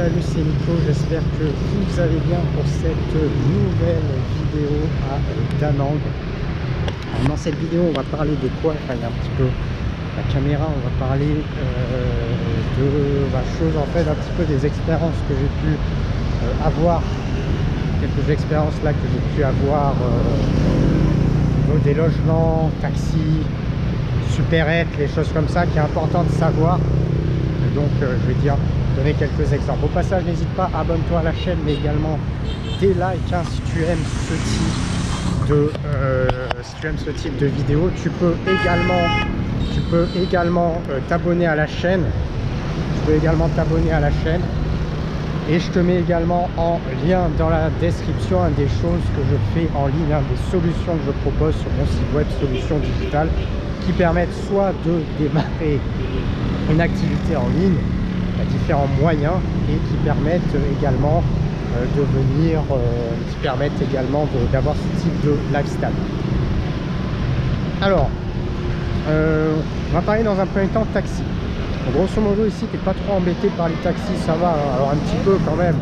Salut, c'est Nico, j'espère que vous allez bien pour cette nouvelle vidéo à Danang. Dans cette vidéo on va parler de quoi? Enfin, il y a un petit peu la caméra, on va parler de choses, en fait, un petit peu des expériences que j'ai pu avoir, quelques expériences là que j'ai pu avoir au niveau des logements, taxis, supérettes, les choses comme ça qui est important de savoir. Donc je vais donner quelques exemples. Au passage, n'hésite pas, abonne-toi à la chaîne, mais également des likes hein, si tu aimes ce type de vidéo. Tu peux également t'abonner à la chaîne. Et je te mets également en lien dans la description des choses que je fais en ligne, des solutions que je propose sur mon site web, solutions digitales, qui permettent soit de démarrer une activité en ligne à différents moyens et qui permettent également d'avoir ce type de lifestyle. Alors on va parler dans un premier temps de taxi. Donc, grosso modo ici t'es pas trop embêté par les taxis, ça va. Alors un petit peu quand même,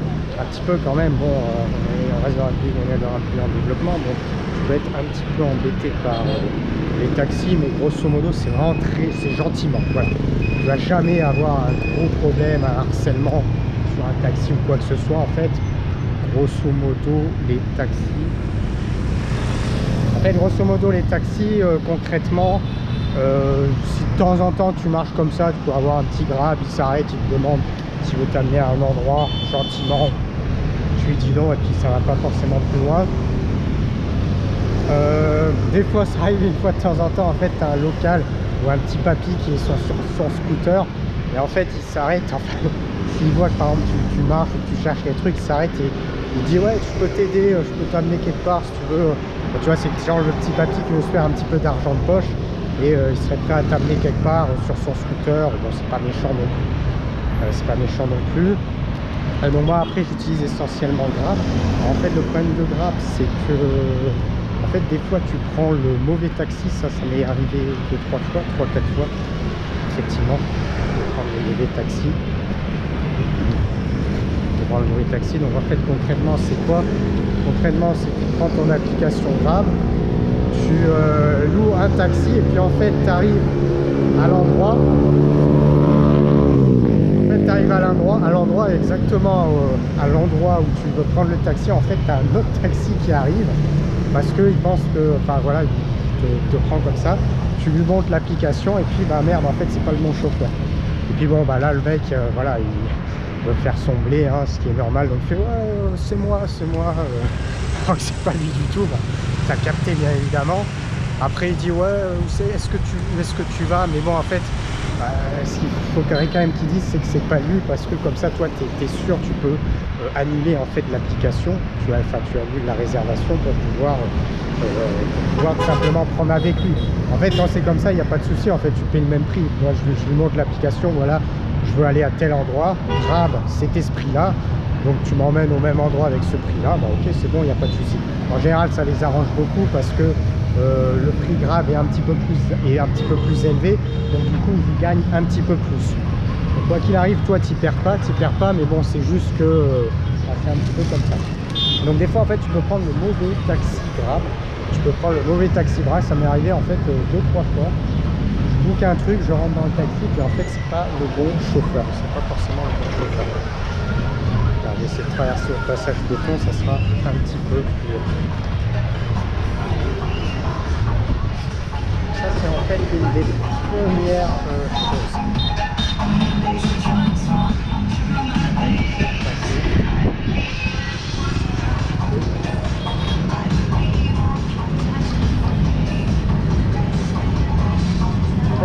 bon, on reste dans un pays en développement, donc tu peux être un petit peu embêté par les taxis, mais grosso modo c'est vraiment c'est gentiment, voilà. Tu vas jamais avoir un gros problème, un harcèlement sur un taxi ou quoi que ce soit. En fait, grosso modo les taxis, concrètement, si de temps en temps tu marches comme ça, tu peux avoir un petit grab, il s'arrête, il te demande s'il veut t'amener à un endroit gentiment, tu lui dis non et puis ça va pas forcément plus loin. Des fois ça arrive une fois de temps en temps, en fait tu as un local ou un petit papy qui est sur son scooter et en fait il s'arrête, enfin s'il voit que par exemple tu marches ou que tu cherches des trucs, il s'arrête et il dit ouais je peux t'aider, je peux t'amener quelque part si tu veux. Et tu vois, c'est genre le petit papy qui veut se faire un petit peu d'argent de poche et il serait prêt à t'amener quelque part sur son scooter. Bon, c'est pas méchant non plus. Donc moi après j'utilise essentiellement Grab. En fait le problème de Grab c'est que en fait des fois tu prends le mauvais taxi, ça m'est arrivé 3-4 fois effectivement de prendre le mauvais taxi. Donc en fait concrètement c'est quoi? Concrètement c'est que tu prends ton application Grab, tu loues un taxi et puis en fait tu arrives à l'endroit. À l'endroit exactement à l'endroit où tu veux prendre le taxi, en fait tu as un autre taxi qui arrive parce qu'il pense que, enfin voilà, il te prend comme ça. Tu lui montres l'application et puis bah merde, en fait c'est pas le bon chauffeur. Et puis bon bah là le mec voilà, il veut faire son blé hein, ce qui est normal, donc il fait ouais c'est moi alors que c'est pas lui du tout. Bah, t'as capté bien évidemment. Après il dit ouais est-ce que tu vas, mais bon en fait ce qu'il faut quand même qu'ils disent c'est que c'est pas lui, parce que comme ça toi t'es sûr, tu peux annuler en fait l'application, tu annules la réservation pour pouvoir tout simplement prendre avec lui. En fait quand c'est comme ça il n'y a pas de souci, en fait tu payes le même prix. Moi je lui montre l'application, voilà, je veux aller à tel endroit, Grab cet esprit là, donc tu m'emmènes au même endroit avec ce prix là, bah ok c'est bon, il n'y a pas de souci. En général ça les arrange beaucoup parce que le prix Grab est un petit peu plus élevé, donc du coup ils gagnent un petit peu plus. Donc quoi qu'il arrive, toi t'y perds pas, mais bon c'est juste que ça fait un petit peu comme ça. Donc des fois en fait tu peux prendre le mauvais taxi Grab, ça m'est arrivé en fait 2-3 fois. Je book un truc, je rentre dans le taxi et en fait c'est pas le bon chauffeur, c'est pas forcément le bon chauffeur. Alors j'essaie de traverser au passage piéton, ça sera un petit peu plus. Ça c'est en fait une des premières choses.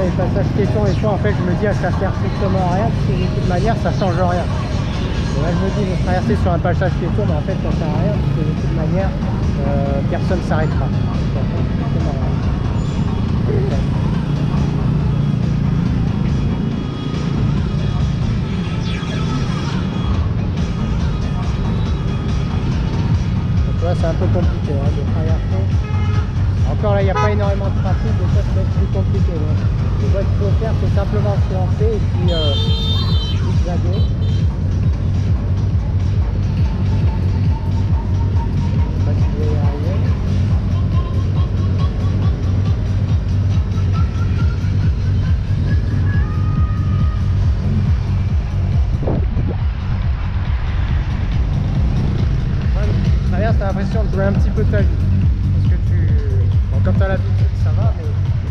Les passages piétons et fois en fait je me dis ça sert strictement à rien, parce que de toute manière ça change rien. Et là je me dis je vais traverser sur un passage piéton, mais en fait ça sert à rien parce que de toute manière personne s'arrêtera. Donc là c'est un peu compliqué hein, de traverser. Encore là il n'y a pas énormément de trafic, donc ça peut être plus compliqué. Donc ce qu'il faut faire c'est simplement se lancer et puis zigzaguer. l'impression de jouer un petit peu ta vie. Parce que bon, quand tu as l'habitude, ça va, mais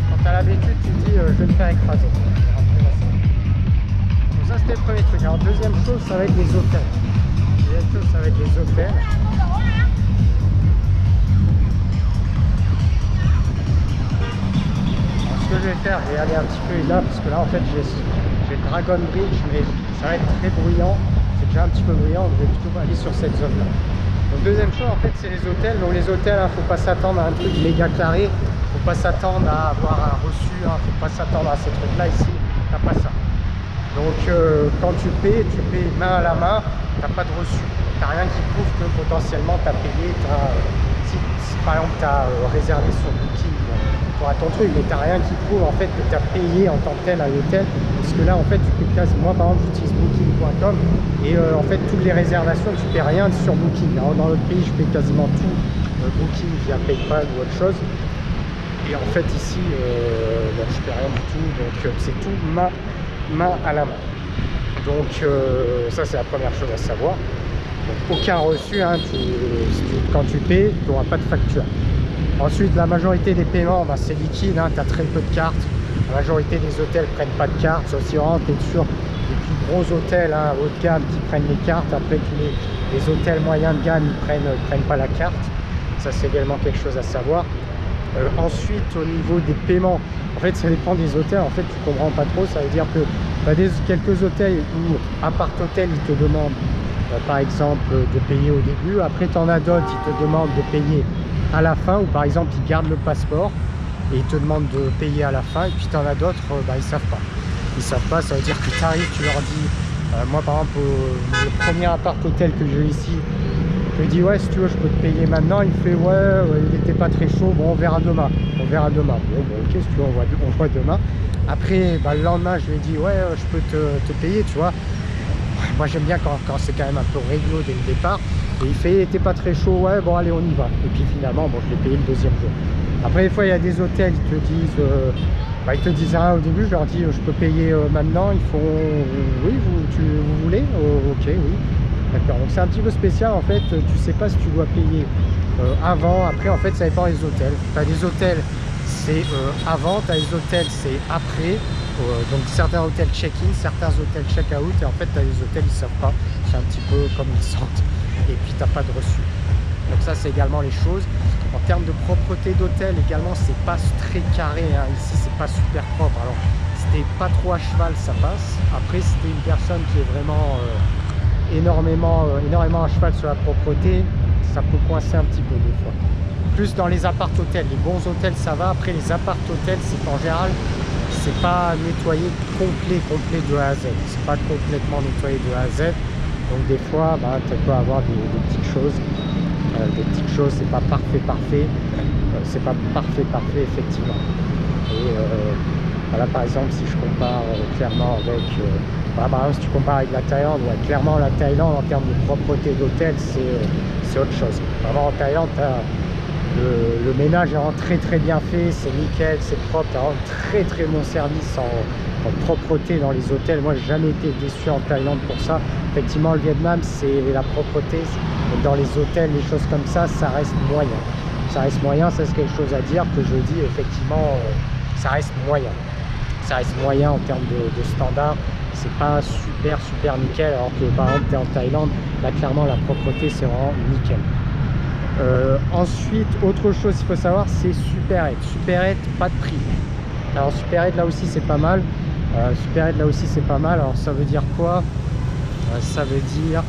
quand tu as l'habitude, tu te dis je vais me faire écraser. Donc ça, c'était le premier truc. Alors, deuxième chose, ça va être les hôtels. Deuxième chose, ça va être les hôtels. Alors, ce que je vais faire, je vais aller un petit peu là, parce que là, en fait, j'ai Dragon Bridge, mais ça va être très bruyant. C'est déjà un petit peu bruyant, je vais plutôt aller sur cette zone-là. Donc deuxième chose, en fait, c'est les hôtels. Donc les hôtels, hein, faut pas s'attendre à un truc méga carré, faut pas s'attendre à avoir un reçu, hein, faut pas s'attendre à ces trucs-là. Ici, t'as pas ça. Donc quand tu payes main à la main, t'as pas de reçu. T'as rien qui prouve que potentiellement t'as payé. Si par exemple t'as réservé sur Booking, tu auras ton truc, mais t'as rien qui prouve en fait que tu as payé en tant que tel à l'hôtel. Parce que là, en fait, tu peux quasiment, moi par exemple, j'utilise Booking.com et en fait, toutes les réservations, tu ne paies rien sur Booking. Alors, dans notre pays, je paie quasiment tout Booking via PayPal ou autre chose. Et en fait, ici, bon, je ne paie rien du tout. Donc, c'est tout main à la main. Donc, ça, c'est la première chose à savoir. Donc, aucun reçu, hein, quand tu paies, tu n'auras pas de facture. Ensuite, la majorité des paiements, bah, c'est liquide, hein, tu as très peu de cartes. La majorité des hôtels ne prennent pas de cartes, sauf si vraiment tu es sur les plus gros hôtels, hein, haut de gamme qui prennent les cartes. Après, les hôtels moyens de gamme, ils prennent pas la carte. Ça, c'est également quelque chose à savoir. Ensuite, au niveau des paiements, en fait, ça dépend des hôtels. En fait, tu comprends pas trop. Ça veut dire que tu as quelques hôtels où, appart hôtel, ils te demandent, par exemple, de payer au début. Après, tu en as d'autres, ils te demandent de payer à la fin, ou par exemple, ils gardent le passeport et ils te demandent de payer à la fin. Et puis, tu en as d'autres, bah, ils savent pas. Ils savent pas, ça veut dire que tu arrives, tu leur dis, moi, par exemple, le premier appart hôtel que j'ai ici, je lui dis ouais, si tu veux je peux te payer maintenant. Il fait ouais, il n'était pas très chaud, bon on verra demain, bon ok, si tu veux on voit demain. Après bah, le lendemain je lui ai dit ouais, je peux te payer, tu vois. Moi j'aime bien quand c'est quand même un peu réglo dès le départ. Et il fait il n'était pas très chaud, ouais bon allez on y va. Et puis finalement bon je l'ai payé le deuxième jour. Après des fois il y a des hôtels ils te disent rien au début, je leur dis je peux payer maintenant. Ils font oui, vous voulez, ok, oui. D'accord, donc c'est un petit peu spécial en fait, tu sais pas si tu dois payer avant, après en fait ça dépend des hôtels. Tu as des hôtels c'est avant, tu as des hôtels c'est après, donc certains hôtels check-in, certains hôtels check-out, et en fait tu as des hôtels ils savent pas, c'est un petit peu comme ils sentent, et puis tu n'as pas de reçu. Donc ça c'est également les choses. En termes de propreté d'hôtel également, c'est pas très carré, hein. Ici c'est pas super propre, alors c'était pas trop à cheval ça passe, après c'était une personne qui est vraiment énormément à cheval sur la propreté, ça peut coincer un petit peu des fois. Plus dans les appart hôtels, les bons hôtels ça va, après les appart hôtels c'est qu'en général c'est pas nettoyé complet de A à Z, c'est pas complètement nettoyé de A à Z, donc des fois bah, tu peux avoir des petites choses, c'est pas parfait, c'est pas parfait effectivement. Et voilà, par exemple si je compare clairement avec par exemple, si tu compares avec la Thaïlande, ouais, clairement la Thaïlande en termes de propreté d'hôtel c'est autre chose. Vraiment en Thaïlande le ménage est vraiment très bien fait, c'est nickel, c'est propre, tu as vraiment très bon service en propreté dans les hôtels. Moi j'ai jamais été déçu en Thaïlande pour ça. Effectivement le Vietnam c'est la propreté, dans les hôtels, les choses comme ça reste moyen. Ça reste moyen, ça c'est quelque chose à dire que je dis effectivement, ça reste moyen. Ça reste moyen en termes de standards. C'est pas super nickel, alors que par exemple tu es en Thaïlande, là clairement la propreté c'est vraiment nickel. Ensuite, autre chose qu'il faut savoir, c'est Super8. Super8, pas de prix. Alors Super8 là aussi c'est pas mal. Alors ça veut dire quoi? Ça veut dire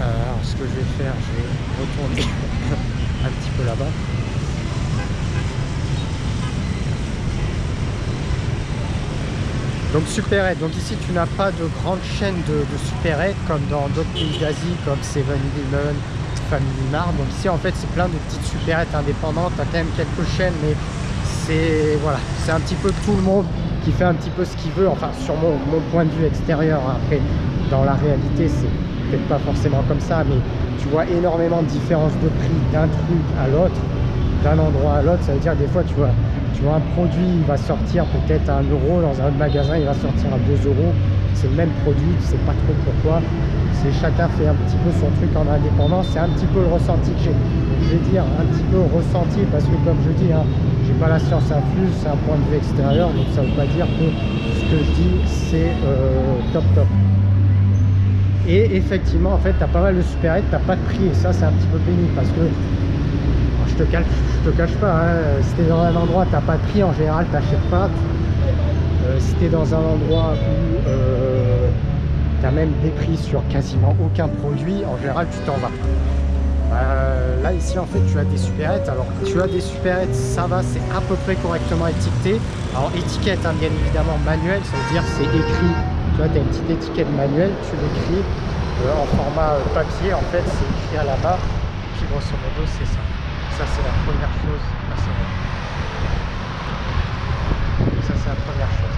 alors ce que je vais faire, je vais retourner un petit peu là-bas. Donc Super8, donc ici tu n'as pas de grande chaîne de Super8 comme dans d'autres pays d'Asie comme 7-Eleven, Family Mart. Donc ici en fait c'est plein de petites Super8 indépendantes, tu as quand même quelques chaînes, mais c'est voilà, c'est un petit peu tout le monde qui fait un petit peu ce qu'il veut, enfin sur mon point de vue extérieur. Après dans la réalité c'est peut-être pas forcément comme ça, mais tu vois énormément de différences de prix d'un truc à l'autre, d'un endroit à l'autre. Ça veut dire que des fois tu vois un produit il va sortir peut-être à 1 €, dans un autre magasin il va sortir à 2 €, c'est le même produit, tu sais pas trop pourquoi. c'est chacun fait un petit peu son truc en indépendance. C'est un petit peu le ressenti que j'ai. Je vais dire un petit peu ressenti parce que comme je dis, hein, j'ai pas la science infuse, c'est un point de vue extérieur, donc ça veut pas dire que ce que je dis c'est top top. Et effectivement, en fait, tu as pas mal de supérettes, tu n'as pas de prix, et ça c'est un petit peu pénible parce que je te cache pas, hein, si tu es dans un endroit tu n'as pas de prix, en général tu n'achètes pas. Si tu es dans un endroit où tu as même des prix sur quasiment aucun produit, en général tu t'en vas. Là ici en fait tu as des supérettes, alors tu as des supérettes, ça va, c'est à peu près correctement étiqueté. Alors étiquette hein, bien évidemment manuelle, ça veut dire c'est écrit, tu vois, tu as une petite étiquette manuelle, tu l'écris en format papier, en fait c'est écrit à la main, puis grosso modo c'est ça. Ça c'est la première chose à savoir. Ça c'est la première chose.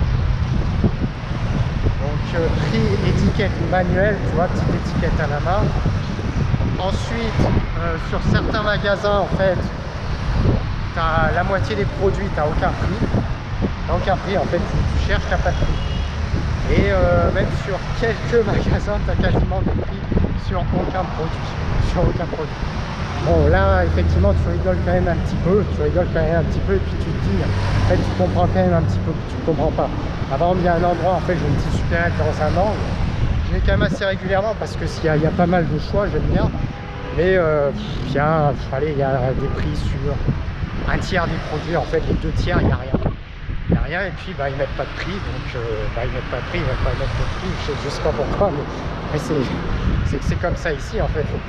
Donc prix, étiquette manuelle, tu vois, petite étiquette à la main. Ensuite, sur certains magasins, en fait, tu as la moitié des produits, tu n'as aucun prix. T'as aucun prix, en fait, tu cherches, tu n'as pas de prix. Et même sur quelques magasins, tu as quasiment des prix sur aucun produit. Sur aucun produit. Bon, là, effectivement, tu rigoles quand même un petit peu. Tu rigoles quand même un petit peu et puis tu te dis, en fait, tu comprends quand même un petit peu que tu ne comprends pas. Par exemple, il y a un endroit, en fait, j'ai une petite supérette dans un angle. Je vais quand même assez régulièrement parce que s'il y a pas mal de choix, j'aime bien. Mais il y a des prix sur un tiers des produits, en fait les 2 tiers, il n'y a rien. Il n'y a rien et puis bah, ils mettent pas de prix, donc ils mettent pas de prix, ils ne veulent pas mettre de prix, je sais pas pourquoi, mais c'est comme ça ici en fait, faut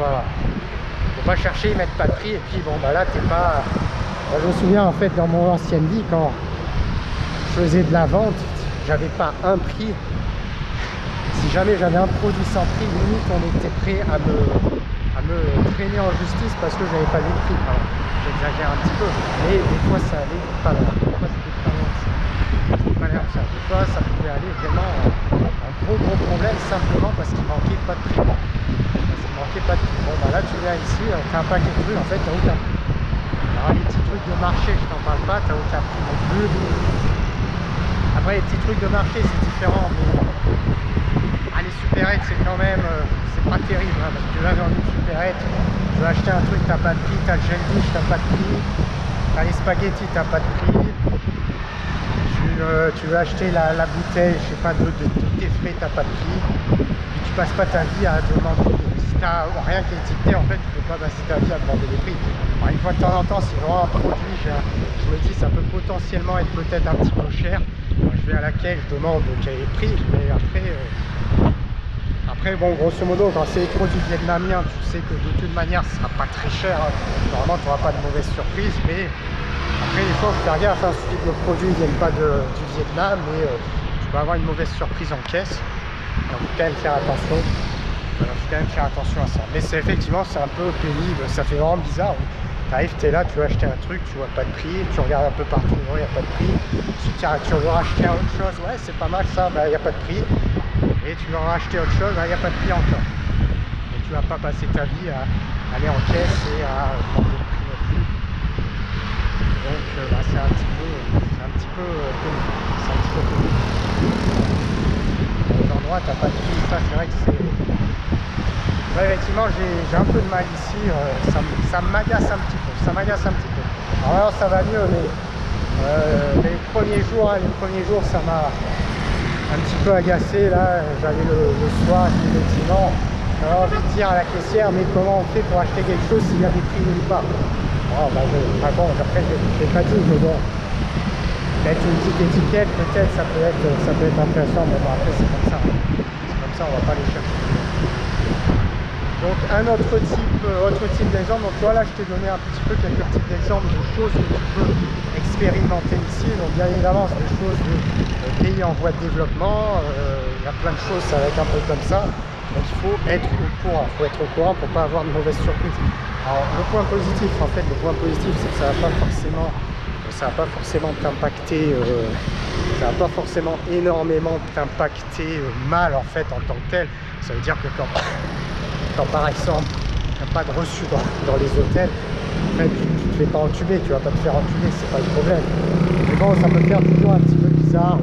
pas chercher, ils mettent pas de prix et puis bon bah là t'es pas... Moi, je me souviens en fait dans mon ancienne vie quand je faisais de la vente, j'avais pas un prix. Si jamais j'avais un produit sans prix, limite on était prêt à me traîner en justice parce que j'avais pas vu le prix. Alors, j'exagère un petit peu, mais des fois ça allait pas loin. Des fois c'était pas loin de ça. C'était pas loin de ça. Des fois ça pouvait aller vraiment un gros problème simplement parce qu'il manquait pas de prix. Parce qu'il manquait pas de prix. Bon bah là tu viens ici, t'as un paquet de trucs, en fait t'as aucun prix. Alors les petits trucs de marché, je t'en parle pas, t'as aucun prix non plus. Après les petits trucs de marché c'est différent, mais les supérettes c'est quand même c'est pas terrible hein, parce que là dans une supérette tu veux acheter un truc, t'as pas de prix, t'as le gel douche, t'as pas de prix, t'as les spaghettis, t'as pas de prix, tu veux acheter la bouteille, je sais pas, de tes frais, t'as pas de prix, et tu passes pas ta vie à demander, si t'as rien qui est étiqueté en fait tu peux pas passer ta vie à demander des prix. Alors, une fois de temps en temps si vraiment un produit je me dis ça peut potentiellement être peut-être un petit peu cher, moi, je vais à la caisse, je demande quel est le prix, mais après bon grosso modo quand c'est les produits vietnamiens tu sais que de toute manière ce sera pas très cher, normalement tu n'auras pas de mauvaise surprise, mais après il faut faire gaffe, hein, si le produit ne vient pas du Vietnam, mais tu peux avoir une mauvaise surprise en caisse, donc il faut quand même faire attention. Faut quand même faire attention à ça, mais c'est effectivement c'est un peu pénible, ça fait vraiment bizarre. T'arrives, t'es là, tu veux acheter un truc, tu vois pas de prix, tu regardes un peu partout, il n'y a pas de prix. Si tu veux racheter autre chose, ouais c'est pas mal ça, il n'y a pas de prix. Et tu veux racheter autre chose, il n'y a pas de prix encore. Et tu vas pas passer ta vie à aller en caisse et à demander le prix non plus. Donc c'est un petit peu pénible. C'est un petit peu pénible. Dans les endroits, t'as pas de prix, ça c'est vrai que c'est... Ouais, effectivement, j'ai un peu de mal ici, ça m'agace un petit peu, Alors là, ça va mieux, mais les premiers jours, ça m'a un petit peu agacé. Là, j'allais le soir, effectivement, j'avais envie de dire à la caissière, mais comment on fait pour acheter quelque chose s'il y a des prix nulle part? Oh, bah, bon, après, je l'ai pas dit, mais bon, mettre une petite étiquette, peut-être, ça peut être intéressant, mais bon, après, c'est comme ça, on va pas les chercher. Donc un autre type d'exemple, donc voilà, je t'ai donné un petit peu quelques petits exemples de choses que tu peux expérimenter ici. Donc bien évidemment c'est des choses de pays en voie de développement, il y a plein de choses, ça va être un peu comme ça. Donc il faut être au courant, pour pas avoir de mauvaises surprises. Alors le point positif c'est que ça va pas forcément t'impacter, ça va pas forcément énormément t'impacter mal en fait en tant que tel. Ça veut dire que quand par exemple tu n'as pas de reçu dans les hôtels, en fait, tu ne te fais pas entuber, tu vas pas te faire entuber, c'est pas le problème. Mais bon, ça peut faire toujours un petit peu bizarre,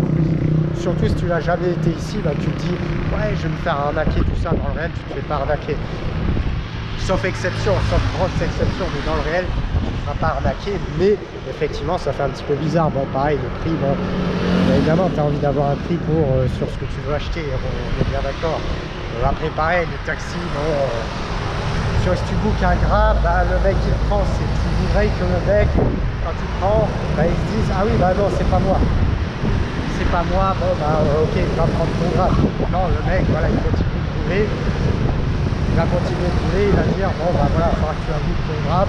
surtout si tu n'as jamais été ici, bah, tu te dis ouais je vais me faire arnaquer tout ça. Dans le réel tu te fais pas arnaquer, sauf exception, sauf grosse exception, mais dans le réel tu ne feras pas arnaquer. Mais effectivement ça fait un petit peu bizarre. Bon pareil, le prix, bon évidemment tu as envie d'avoir un prix pour sur ce que tu veux acheter, bon, on est bien d'accord. Après pareil, le taxi, bon si tu bookes un gras, bah, le mec il prend, c'est plus vrai que le mec quand il prend, bah, ils se disent ah oui bah non c'est pas moi, c'est pas moi, bon bah ok je vais prendre ton gras. Non, le mec voilà il continue de rouler, il va continuer de rouler, il va dire bon bah voilà il faudra que tu bookes ton gras,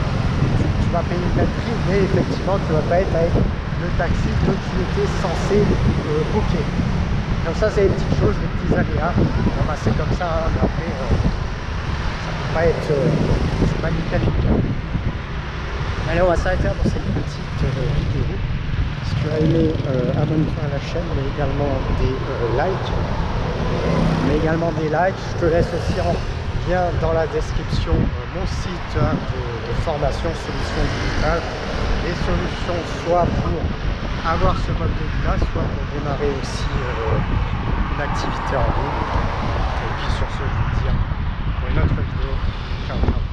tu vas payer le même prix, mais effectivement tu vas pas être avec le taxi que tu étais censé booker. Donc ça c'est les petites choses, les petits aléas, bon, bah, c'est comme ça, hein, mais après pas être c'est pas nickel. Allez, on va s'arrêter dans cette petite vidéo. Si tu as aimé, abonne-toi à la chaîne, mais également des likes. Je te laisse aussi en lien dans la description mon site de formation Solutions Digitales. Les solutions soit pour avoir ce mode de vie là, soit pour démarrer aussi une activité en ligne. Et puis sur ce, je vous dis pour une autre vidéo. Ciao, ciao.